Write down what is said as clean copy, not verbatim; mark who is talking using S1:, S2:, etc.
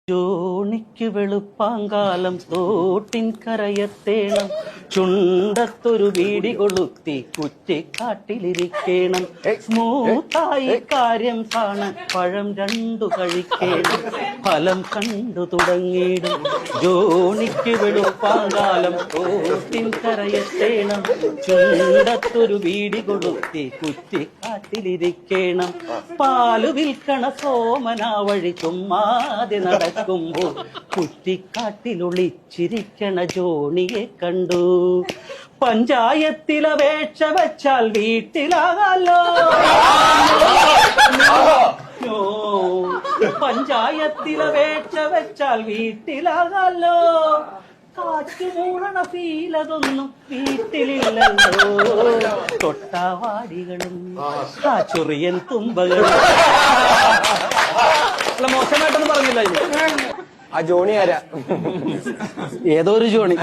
S1: ജോണിക്ക് വെളുപ്പാങ്കാലം തോട്ടിൻ കരയത്തേണം, ചുണ്ടത്തൊരു വീടി കൊളുത്തി കുറ്റിക്കാട്ടിലിരിക്കണം. സ്മൂത്തായി കാര്യം കാണാൻ പഴം രണ്ടു കഴിക്കണം, ഫലം കണ്ടു തുടങ്ങിയിടും. ജോണിക്ക് വെളുപ്പാങ്കാലം തോട്ടിൻ കരയത്തേണം, ചുണ്ടത്തൊരു വീടി കൊളുത്തി കുറ്റിക്കാട്ടിലിരിക്കണം. പാലു വിൽക്കണ സോമനാ വഴി ചുമ്മാതെ നടക്കുമ്പോൾ കുറ്റിക്കാട്ടിലൊളിച്ചിരിക്കണ ജോണിയെ കണ്ടു. പഞ്ചായത്തിലപേക്ഷ വെച്ചാൽ വീട്ടിലാകാലോ, പഞ്ചായത്തിലപേക്ഷ വെച്ചാൽ വീട്ടിലാകാലോ. കാറ്റ് മൂളണ ഫീലതൊന്നും വീട്ടിലില്ലല്ലോ, തൊട്ടാവാടികളും ആ ചൊറിയൻ തുമ്പകളും. മോശമായിട്ടൊന്നും പറഞ്ഞില്ല.
S2: ആ ജോണി ആരാ?
S1: ഏതോ ഒരു ജോണി.